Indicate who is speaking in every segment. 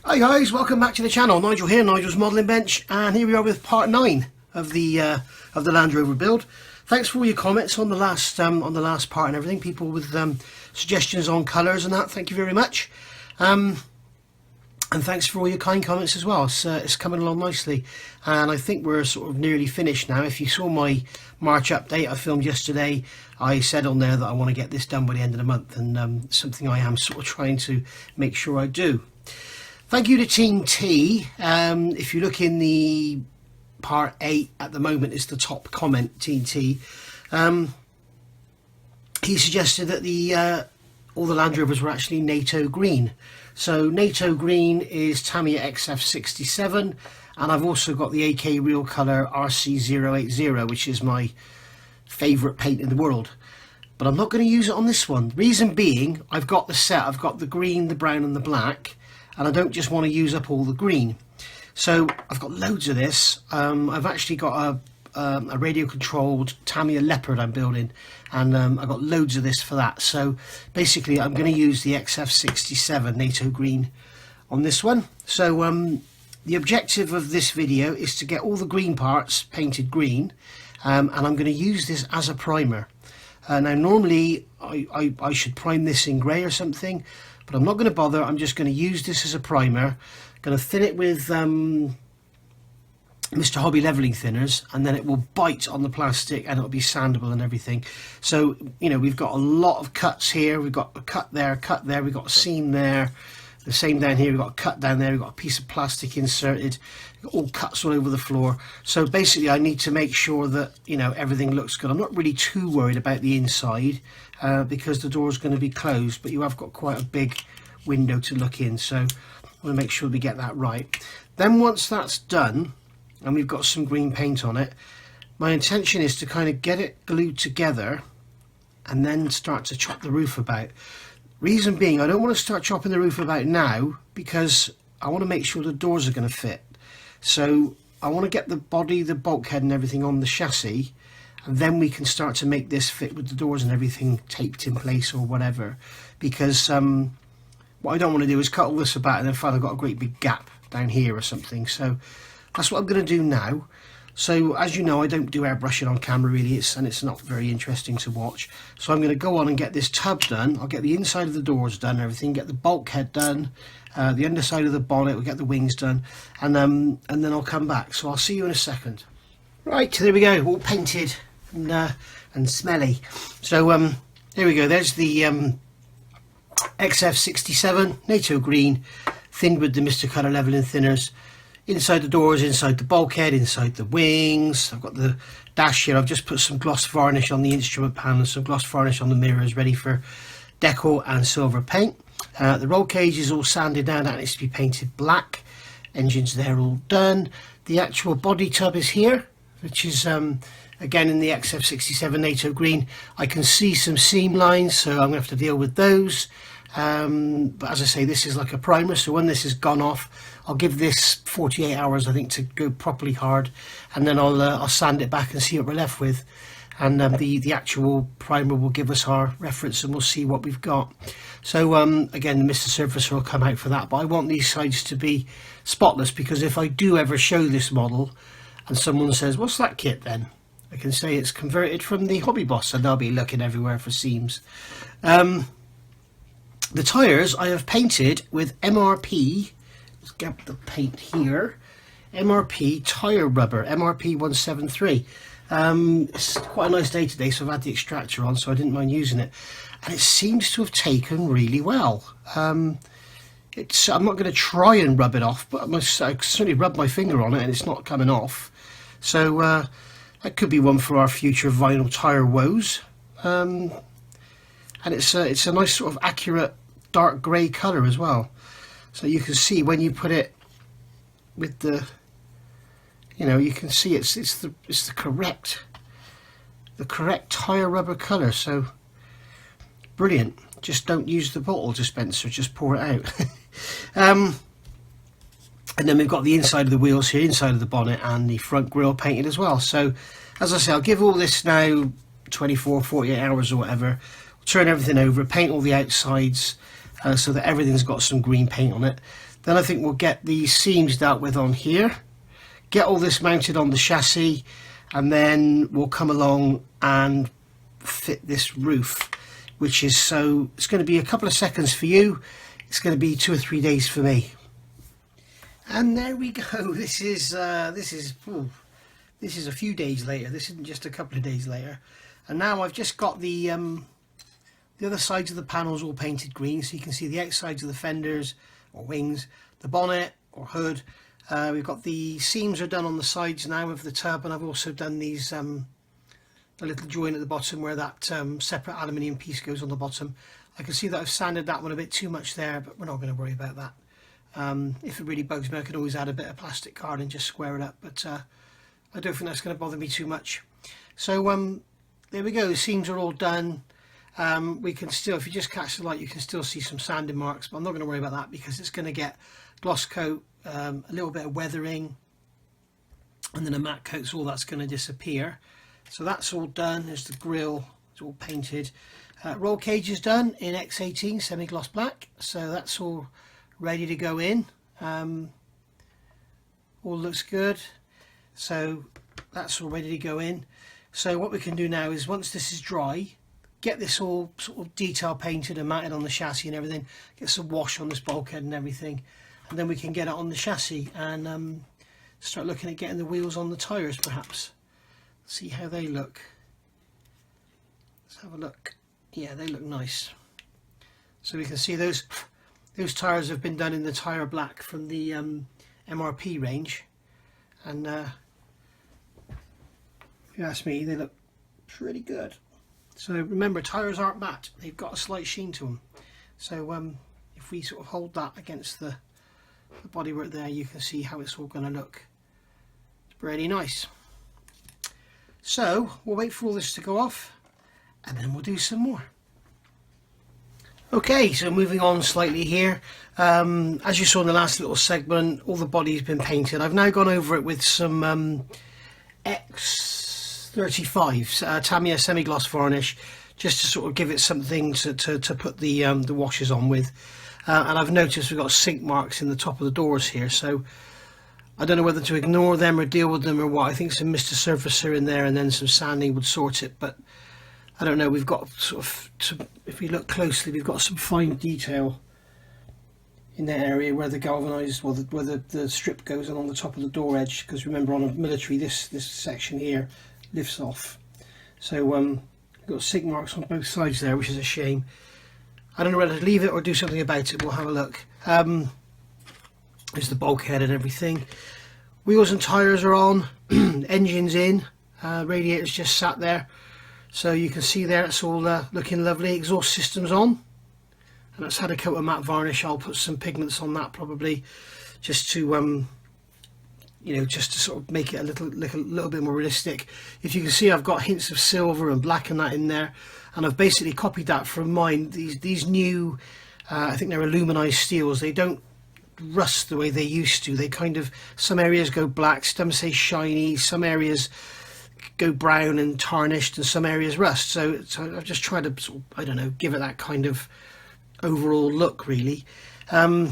Speaker 1: Hi guys, welcome back to the channel. Nigel here, Nigel's Modelling Bench, and here we are with part 9 of the Land Rover build. Thanks for all your comments on the last part and everything. People with suggestions on colours and that. Thank you very much. And thanks for all your kind comments as well. It's coming along nicely, and I think we're sort of nearly finished now. If you saw my March update I filmed yesterday, I said on there that I want to get this done by the end of the month, and something I am sort of trying to make sure I do. Thank you to Team T. If you look in the part 8 at the moment, is the top comment, Team T. He suggested that all the Land Rovers were actually NATO green. So NATO green is Tamiya XF67, and I've also got the AK Real Colour RC080, which is my favourite paint in the world. But I'm not going to use it on this one. Reason being, I've got the set. I've got the green, the brown and the black, and I don't just want to use up all the green. So I've got loads of this. I've actually got a radio controlled Tamiya Leopard I'm building, and I've got loads of this for that. So basically I'm going to use the XF67 NATO green on this one. So the objective of this video is to get all the green parts painted green, and I'm going to use this as a primer. Now normally I should prime this in grey or something, but I'm not going to bother. I'm just going to use this as a primer. Going to thin it with Mr. Hobby leveling thinners, and then it will bite on the plastic and it'll be sandable and everything. So, you know, we've got a lot of cuts here. We've got a cut there, we've got a seam there, the same down here, we've got a cut down there, we've got a piece of plastic inserted, all cuts all over the floor. So basically I need to make sure that, you know, everything looks good. I'm not really too worried about the inside because the door is going to be closed, but you have got quite a big window to look in, so I want to make sure we get that right. Then once that's done and we've got some green paint on it, my intention is to kind of get it glued together and then start to chop the roof about. Reason being, I don't want to start chopping the roof about now because I want to make sure the doors are going to fit. So I want to get the body, the bulkhead and everything on the chassis, and then we can start to make this fit with the doors and everything taped in place or whatever. Because what I don't want to do is cut all this about and then find I've got a great big gap down here or something. So that's what I'm going to do now. So as you know, I don't do airbrushing on camera really, and it's not very interesting to watch. So I'm going to go on and get this tub done. I'll get the inside of the doors done, everything, get the bulkhead done, the underside of the bonnet, we'll get the wings done, and then I'll come back. So I'll see you in a second. Right, there we go, all painted and smelly. So there we go, there's the XF67 NATO green, thinned with the Mr. Colour leveling thinners. Inside the doors, inside the bulkhead, inside the wings. I've got the dash here. I've just put some gloss varnish on the instrument panel and some gloss varnish on the mirrors, ready for deco and silver paint. The roll cage is all sanded down. That needs to be painted black. Engines there all done. The actual body tub is here, which is again in the XF67 NATO green. I can see some seam lines, so I'm going to have to deal with those. But as I say, this is like a primer, so when this has gone off, I'll give this 48 hours I think to go properly hard, and then I'll sand it back and see what we're left with, and the actual primer will give us our reference and we'll see what we've got. So again, the Mr. Surfacer will come out for that, but I want these sides to be spotless, because if I do ever show this model and someone says, what's that kit then? I can say it's converted from the HobbyBoss, and they'll be looking everywhere for seams. The tyres I have painted with MRP. Let's get the paint here. MRP tyre rubber, MRP 173. It's quite a nice day today, so I've had the extractor on, so I didn't mind using it, and it seems to have taken really well. I'm not going to try and rub it off, but I certainly rub my finger on it and it's not coming off. So that could be one for our future vinyl tyre woes. And it's a nice sort of accurate dark grey colour as well. So you can see when you put it with the, you know, you can see it's the correct tyre rubber colour. So brilliant. Just don't use the bottle dispenser, just pour it out. And then we've got the inside of the wheels here, inside of the bonnet, and the front grille painted as well. So as I say, I'll give all this now 24, 48 hours or whatever, turn everything over, paint all the outsides, so that everything's got some green paint on it. Then I think we'll get these seams dealt with on here, get all this mounted on the chassis, and then we'll come along and fit this roof, which is, so it's going to be a couple of seconds for you, it's going to be 2 or 3 days for me. And there we go. This is a few days later. This isn't just a couple of days later. And now I've just got the other sides of the panels all painted green, so you can see the outsides of the fenders or wings, the bonnet or hood. We've got the seams are done on the sides now of the tub, and I've also done these a little joint at the bottom where that separate aluminium piece goes on the bottom. I can see that I've sanded that one a bit too much there, but we're not going to worry about that. If it really bugs me, I can always add a bit of plastic card and just square it up, but I don't think that's going to bother me too much. So there we go, the seams are all done. We can still, if you just catch the light, you can still see some sanding marks, but I'm not going to worry about that because it's going to get gloss coat, a little bit of weathering, and then a matte coat, so all that's going to disappear. So that's all done. There's the grille, it's all painted. Roll cage is done in X18 semi-gloss black, so that's all ready to go in. All looks good, so that's all ready to go in. So what we can do now is, once this is dry, get this all sort of detail painted and matted on the chassis and everything, get some wash on this bulkhead and everything, and then we can get it on the chassis and start looking at getting the wheels on the tyres perhaps. See how they look. Let's have a look. Yeah, they look nice. So we can see those tyres have been done in the tyre black from the MRP range, and if you ask me, they look pretty good. So remember, tyres aren't matte, they've got a slight sheen to them. So if we sort of hold that against the bodywork there, you can see how it's all going to look. It's pretty nice. So we'll wait for all this to go off and then we'll do some more. Okay, so moving on slightly here. As you saw in the last little segment, all the body's been painted. I've now gone over it with some X35 Tamiya semi-gloss varnish, just to sort of give it something to put the washes on with. And I've noticed we've got sink marks in the top of the doors here, so I don't know whether to ignore them or deal with them or what. I think some Mr. Surfacer in there and then some sanding would sort it, but I don't know. We've got sort of, if we look closely, we've got some fine detail in that area where the galvanised, well, where the strip goes along the top of the door edge, because remember, on a military, this section here lifts off. So we've got sink marks on both sides there, which is a shame. I don't know whether to leave it or do something about it. We'll have a look. There's the bulkhead and everything. Wheels and tyres are on, engine's in, radiator's just sat there. So you can see there it's all looking lovely. Exhaust system's on, and it's had a coat of matte varnish. I'll put some pigments on that probably, just to you know, just to sort of make it a little bit more realistic. If you can see, I've got hints of silver and black and that in there, and I've basically copied that from mine. These new, I think they're aluminized steels. They don't rust the way they used to. They kind of, some areas go black, some say shiny, some areas go brown and tarnished, and some areas rust. So I've just tried to sort of, I don't know, give it that kind of overall look really. A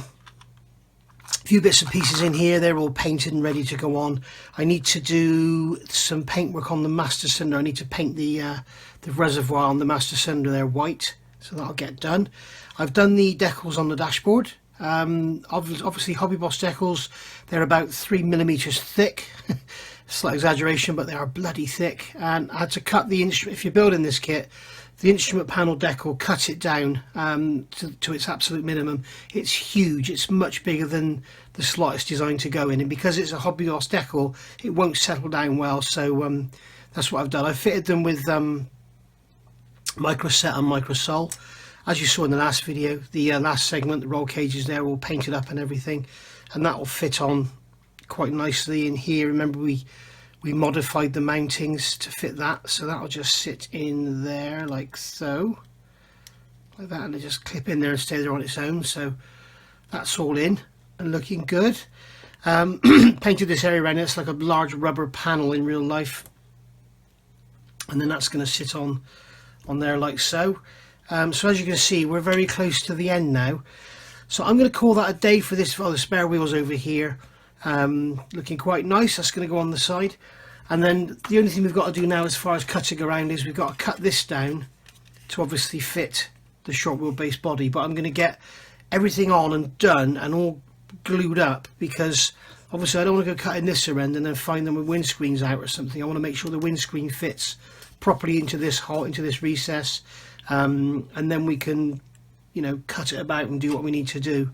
Speaker 1: few bits and pieces in here, they're all painted and ready to go on. I need to do some paintwork on the master cylinder. I need to paint the reservoir on the master cylinder there white, so that'll get done. I've done the decals on the dashboard. Obviously HobbyBoss decals, they're about 3mm thick. Slight exaggeration, but they are bloody thick, and I had to cut the instrument. If you're building this kit, the instrument panel decal, cut it down to its absolute minimum. It's huge, it's much bigger than the slot it's designed to go in, and because it's a HobbyBoss decal, it won't settle down well. So that's what I've done. I fitted them with microset and microsole. As you saw in the last video, the last segment, the roll cages there all painted up and everything, and that will fit on quite nicely in here. Remember, we modified the mountings to fit that, so that'll just sit in there like so, like that, and it just clip in there and stay there on its own. So that's all in and looking good. Painted this area around it. It's like a large rubber panel in real life, and then that's going to sit on there like so. So as you can see, we're very close to the end now. So I'm going to call that a day for this. Oh, the spare wheels over here, looking quite nice. That's going to go on the side. And then the only thing we've got to do now as far as cutting around is we've got to cut this down to obviously fit the short wheelbase body. But I'm going to get everything on and done and all glued up, because obviously I don't want to go cutting this end and then find them with windscreens out or something. I want to make sure the windscreen fits properly into this hole, into this recess, and then we can, you know, cut it about and do what we need to do.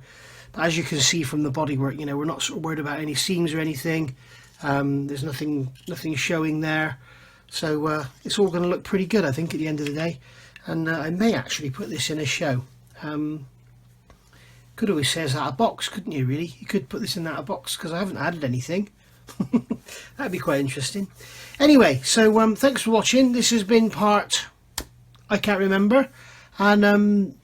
Speaker 1: But as you can see from the bodywork, you know, we're not sort of worried about any seams or anything. There's nothing showing there, so it's all going to look pretty good, I think, at the end of the day. And I may actually put this in a show. Could always say it's out of box, couldn't you? Really, you could put this in out of box, because I haven't added anything. That'd be quite interesting. Anyway, so thanks for watching. This has been part, I can't remember, and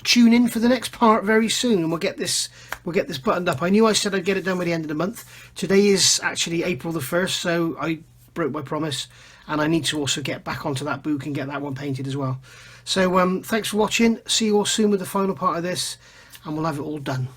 Speaker 1: tune in for the next part very soon, and we'll get this buttoned up. I knew I said I'd get it done by the end of the month. Today is actually April the 1st, so I broke my promise, and I need to also get back onto that book and get that one painted as well. So thanks for watching. See you all soon with the final part of this, and we'll have it all done.